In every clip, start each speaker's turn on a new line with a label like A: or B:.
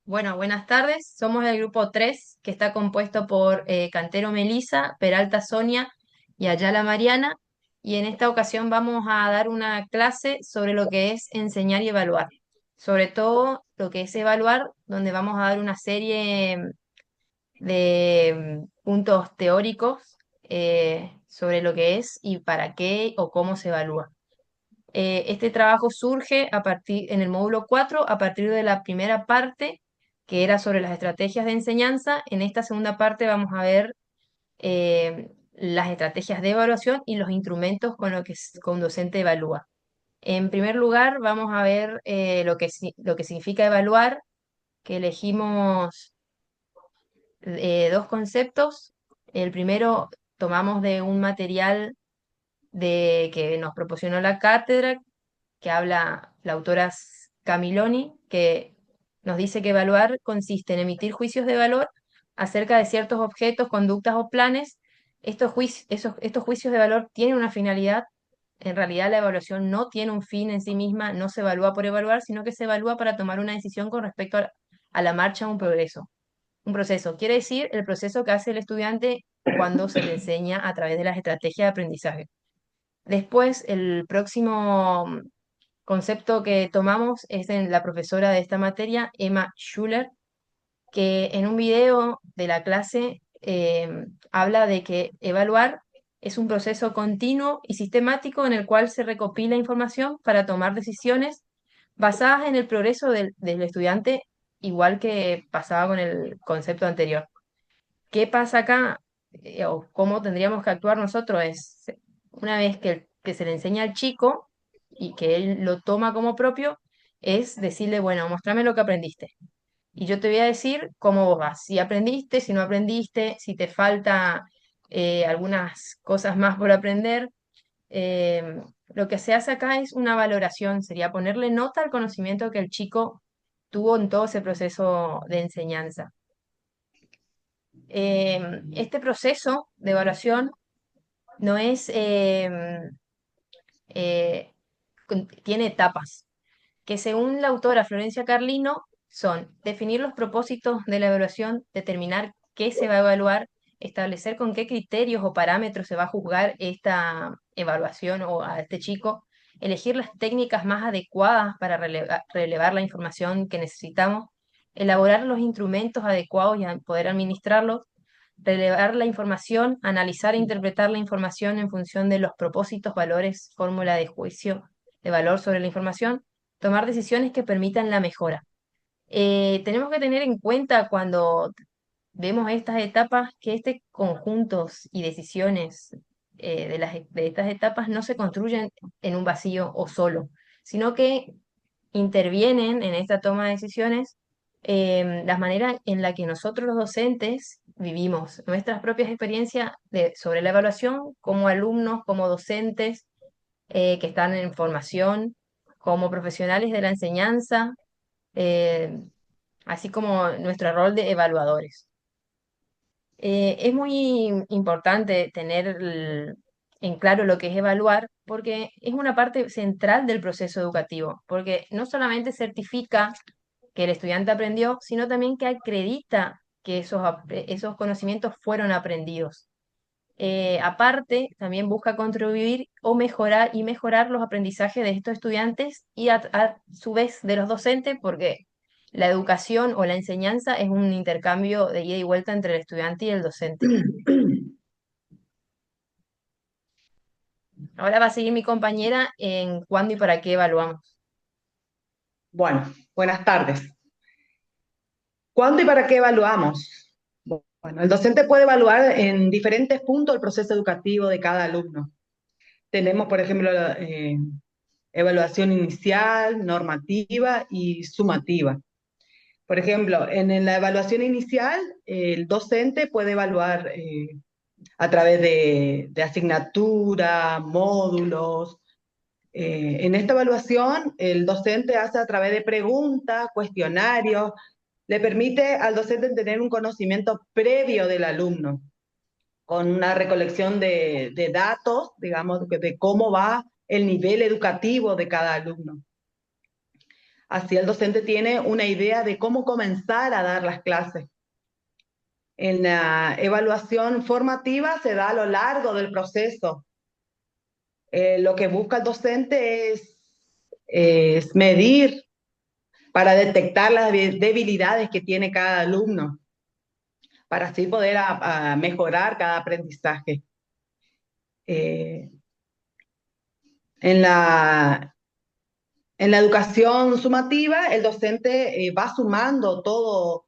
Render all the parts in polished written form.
A: Bueno, buenas tardes. Somos el grupo 3, que está compuesto por Cantero Melisa, Peralta Sonia y Ayala Mariana. Y en esta ocasión vamos a dar una clase sobre lo que es enseñar y evaluar. Sobre todo lo que es evaluar, donde vamos a dar una serie de puntos teóricos sobre lo que es y para qué o cómo se evalúa. Este trabajo surge en el módulo 4 a partir de la primera parte, que era sobre las estrategias de enseñanza. En esta segunda parte vamos a ver las estrategias de evaluación y los instrumentos con los que un docente evalúa. En primer lugar, vamos a ver lo que significa evaluar, que elegimos dos conceptos. El primero tomamos de un material que nos proporcionó la cátedra, que habla la autora Camiloni, que nos dice que evaluar consiste en emitir juicios de valor acerca de ciertos objetos, conductas o planes. Estos juicios de valor tienen una finalidad. En realidad la evaluación no tiene un fin en sí misma, no se evalúa por evaluar, sino que se evalúa para tomar una decisión con respecto a la marcha, un progreso. Un proceso quiere decir el proceso que hace el estudiante cuando se le enseña a través de las estrategias de aprendizaje. Después, el próximo concepto que tomamos es en la profesora de esta materia, Emma Schuller, que en un video de la clase habla de que evaluar es un proceso continuo y sistemático en el cual se recopila información para tomar decisiones basadas en el progreso del estudiante, igual que pasaba con el concepto anterior. ¿Qué pasa acá? O cómo tendríamos que actuar nosotros es, una vez que se le enseña al chico y que él lo toma como propio, es decirle, bueno, mostrame lo que aprendiste. Y yo te voy a decir cómo vos vas, si aprendiste, si no aprendiste, si te falta algunas cosas más por aprender. Lo que se hace acá es una valoración, sería ponerle nota al conocimiento que el chico tuvo en todo ese proceso de enseñanza. Este proceso de evaluación no es, eh, tiene etapas, que según la autora Florencia Carlino son definir los propósitos de la evaluación, determinar qué se va a evaluar, establecer con qué criterios o parámetros se va a juzgar esta evaluación o a este chico, elegir las técnicas más adecuadas para relevar la información que necesitamos, elaborar los instrumentos adecuados y poder administrarlos, relevar la información, analizar e interpretar la información en función de los propósitos, valores, fórmula de juicio de valor sobre la información, tomar decisiones que permitan la mejora. Tenemos que tener en cuenta cuando vemos estas etapas que este conjuntos y decisiones de estas etapas no se construyen en un vacío o solo, sino que intervienen en esta toma de decisiones las maneras en la que nosotros los docentes vivimos nuestras propias experiencias sobre la evaluación como alumnos, como docentes que están en formación, como profesionales de la enseñanza, eh, así como nuestro rol de evaluadores. Es muy importante tener en claro lo que es evaluar, porque es una parte central del proceso educativo, porque no solamente certifica que el estudiante aprendió, sino también que acredita que esos conocimientos fueron aprendidos. Aparte, también busca contribuir o mejorar los aprendizajes de estos estudiantes y a su vez de los docentes, porque la educación o la enseñanza es un intercambio de ida y vuelta entre el estudiante y el docente. Ahora va a seguir mi compañera en cuándo y para qué evaluamos.
B: Bueno, buenas tardes. ¿Cuándo y para qué evaluamos? Bueno, el docente puede evaluar en diferentes puntos el proceso educativo de cada alumno. Tenemos, por ejemplo, evaluación inicial, normativa y sumativa. Por ejemplo, en la evaluación inicial, el docente puede evaluar a través de asignatura, módulos. En esta evaluación, el docente hace a través de preguntas, cuestionarios, le permite al docente tener un conocimiento previo del alumno, con una recolección de datos, digamos, de cómo va el nivel educativo de cada alumno. Así el docente tiene una idea de cómo comenzar a dar las clases. En la evaluación formativa se da a lo largo del proceso. Lo que busca el docente es medir para detectar las debilidades que tiene cada alumno, para así poder a mejorar cada aprendizaje. Eh, en en la educación sumativa, el docente va sumando todo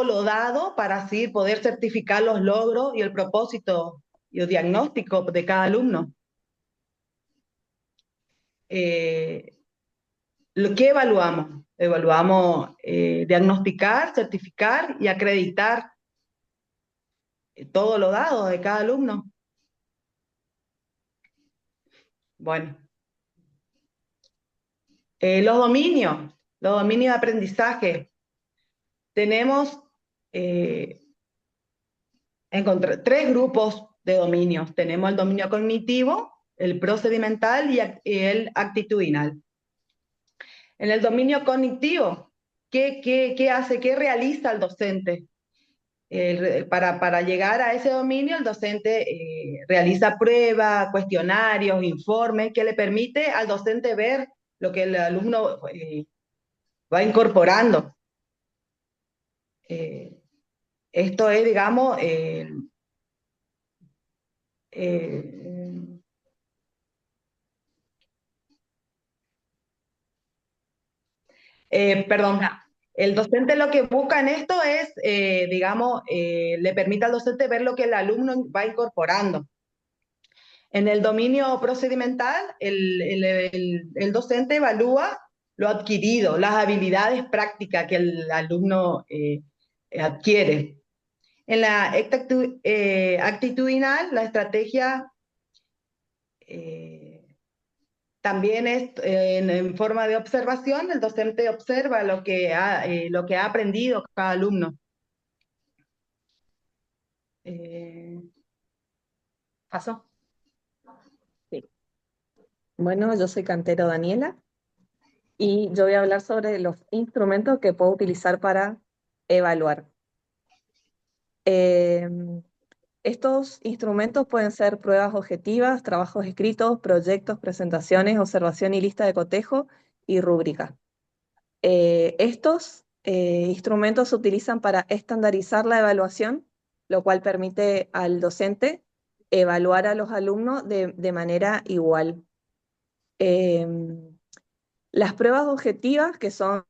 B: lo dado para así poder certificar los logros y el propósito y el diagnóstico de cada alumno. Eh, ¿Lo que evaluamos? Evaluamos diagnosticar, certificar y acreditar todo lo dado de cada alumno. Bueno, los dominios de aprendizaje. Tenemos eh, tres grupos de dominios. Tenemos el dominio cognitivo, el procedimental y el actitudinal. En el dominio cognitivo, ¿qué hace, qué realiza el docente? Para llegar a ese dominio, el docente realiza pruebas, cuestionarios, informes, que le permite al docente ver lo que el alumno va incorporando. Eh, Esto es, digamos, eh, perdón,
A: Ah,
B: el docente lo que busca en esto es, digamos, le permite al docente ver lo que el alumno va incorporando. En el dominio procedimental, el docente evalúa lo adquirido, las habilidades prácticas que el alumno adquiere. En la actitudinal, la estrategia eh, también es en forma de observación, el docente observa lo que ha aprendido cada alumno. Eh,
A: ¿pasó?
C: Sí. Bueno, yo soy Cantero Daniela y yo voy a hablar sobre los instrumentos que puedo utilizar para evaluar. Eh, Estos instrumentos pueden ser pruebas objetivas, trabajos escritos, proyectos, presentaciones, observación y lista de cotejo y rúbrica. Estos instrumentos se utilizan para estandarizar la evaluación, lo cual permite al docente evaluar a los alumnos de manera igual. Las pruebas objetivas, que son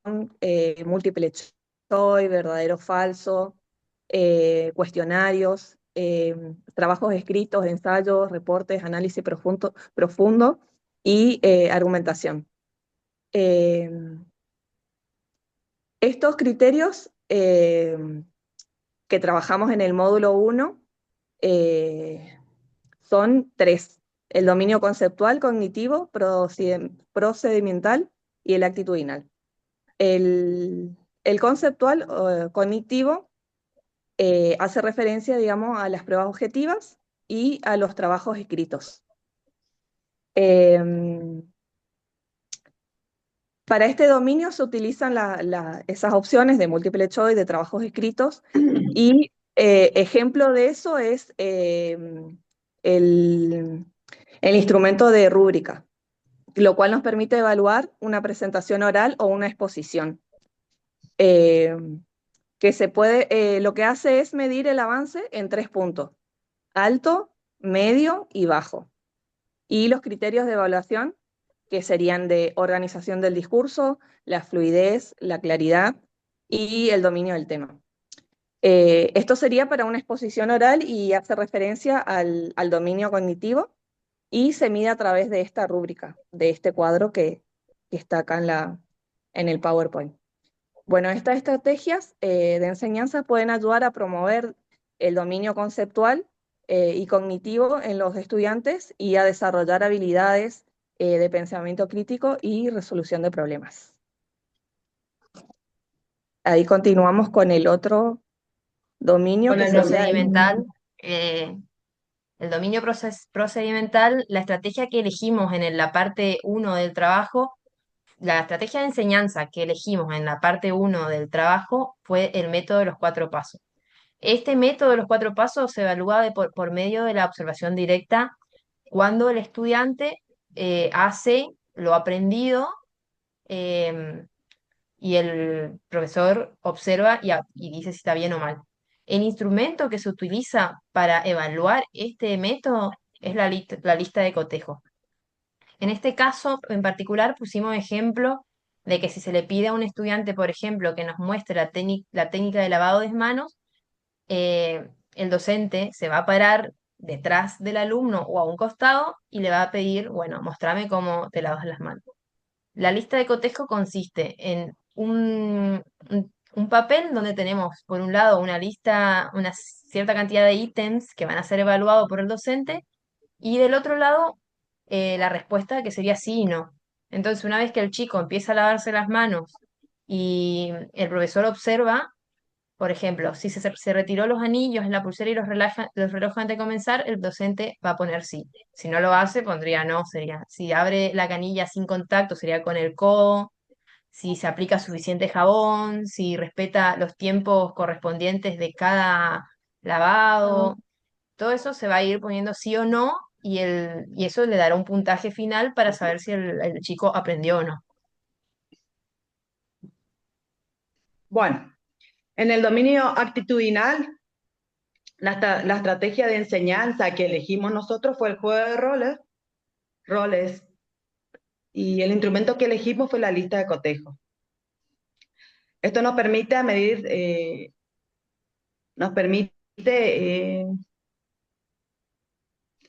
C: múltiple choice, verdadero o falso, cuestionarios, trabajos escritos, ensayos, reportes, análisis profundo y argumentación. Eh, Estos criterios que trabajamos en el módulo 1 son tres: el dominio conceptual, cognitivo, procedimental y el actitudinal. El conceptual cognitivo hace referencia, digamos, a las pruebas objetivas y a los trabajos escritos. Para este dominio se utilizan esas opciones de múltiple choice, de trabajos escritos, y ejemplo de eso es el, el instrumento de rúbrica, lo cual nos permite evaluar una presentación oral o una exposición. Eh, lo que hace es medir el avance en tres puntos: alto, medio y bajo. Y los criterios de evaluación, que serían de organización del discurso, la fluidez, la claridad y el dominio del tema. Esto sería para una exposición oral y hace referencia al dominio cognitivo y se mide a través de esta rúbrica, de este cuadro que está acá en el PowerPoint. Bueno, estas estrategias de enseñanza pueden ayudar a promover el dominio conceptual y cognitivo en los estudiantes y a desarrollar habilidades de pensamiento crítico y resolución de problemas. Ahí continuamos con el otro dominio
B: con
C: que
B: el
C: sería
A: Procedimental. eh, el dominio procedimental, la estrategia que elegimos en la parte uno del trabajo la estrategia de enseñanza que elegimos en la parte uno del trabajo fue el método de los 4 pasos. Este método de los 4 pasos se evalúa por medio de la observación directa cuando el estudiante hace lo aprendido, em, y el profesor observa y dice si está bien o mal. El instrumento que se utiliza para evaluar este método es la lista de cotejo. En este caso en particular pusimos ejemplo de que si se le pide a un estudiante, por ejemplo, que nos muestre la técnica de lavado de manos, el docente se va a parar detrás del alumno o a un costado y le va a pedir, bueno, mostrame cómo te lavas las manos. La lista de cotejo consiste en un papel donde tenemos, por un lado, una lista, una cierta cantidad de ítems que van a ser evaluados por el docente, y del otro lado, la respuesta que sería sí y no. Entonces, una vez que el chico empieza a lavarse las manos y el profesor observa, por ejemplo, si se retiró los anillos en la pulsera y los relojes antes de comenzar, el docente va a poner sí. Si no lo hace, pondría no, sería. Si abre la canilla sin contacto, sería con el codo. Si se aplica suficiente jabón, si respeta los tiempos correspondientes de cada lavado, todo eso se va a ir poniendo sí o no, y eso le dará un puntaje final para saber si el chico aprendió o no.
B: Bueno, en el dominio actitudinal, la estrategia de enseñanza que elegimos nosotros fue el juego de roles, y el instrumento que elegimos fue la lista de cotejo. Esto nos permite medir, nos permite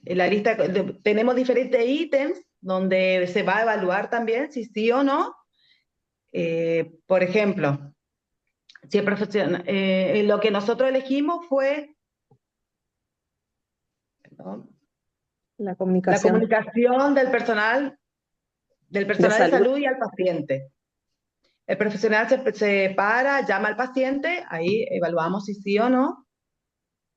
B: la lista, tenemos diferentes ítems donde se va a evaluar también si sí o no. Por ejemplo, si lo que nosotros elegimos fue, perdón,
C: La
B: la
C: comunicación
B: comunicación del
C: de
B: personal de
C: salud.
B: salud y al paciente. El profesional se para, llama al paciente, ahí evaluamos si sí o no.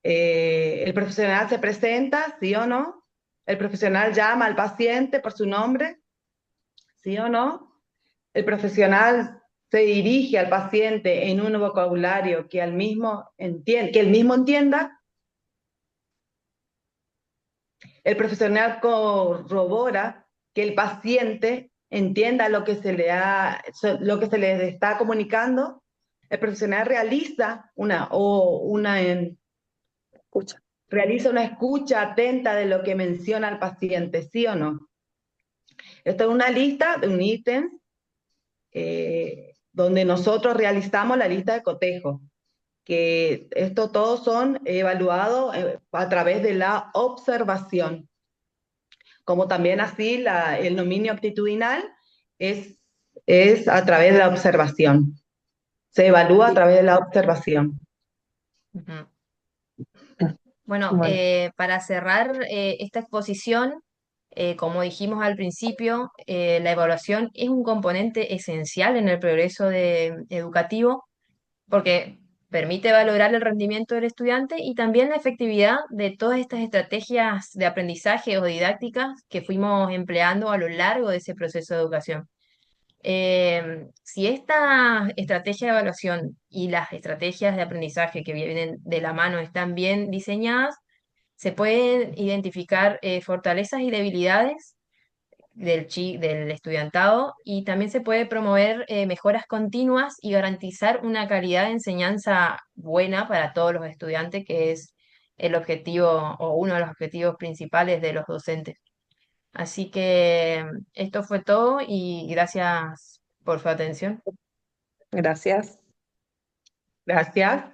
B: El profesional se presenta, sí o no. El profesional llama al paciente por su nombre, sí o no. El profesional se dirige al paciente en un vocabulario que, que el mismo entienda. El profesional corrobora que el paciente entienda lo que se le está comunicando. El profesional
C: Escucha.
B: realiza una escucha atenta de lo que menciona el paciente, ¿sí o no? Esta es una lista de un ítem donde nosotros realizamos la lista de cotejo, que estos todos son evaluados a través de la observación, como también así el dominio actitudinal es, es a través de la observación, se evalúa a
C: Sí.
B: través de la observación.
A: Ujú. Bueno,
C: Bueno,
A: para cerrar esta exposición, como dijimos al principio, la evaluación es un componente esencial en el progreso educativo, porque permite valorar el rendimiento del estudiante y también la efectividad de todas estas estrategias de aprendizaje o didácticas que fuimos empleando a lo largo de ese proceso de educación. Si esta estrategia de evaluación y las estrategias de aprendizaje que vienen de la mano están bien diseñadas, se pueden identificar fortalezas y debilidades del estudiantado, y también se puede promover mejoras continuas y garantizar una calidad de enseñanza buena para todos los estudiantes, que es el objetivo o uno de los objetivos principales de los docentes. Así que esto fue todo y gracias por su atención.
C: gracias.
B: Gracias.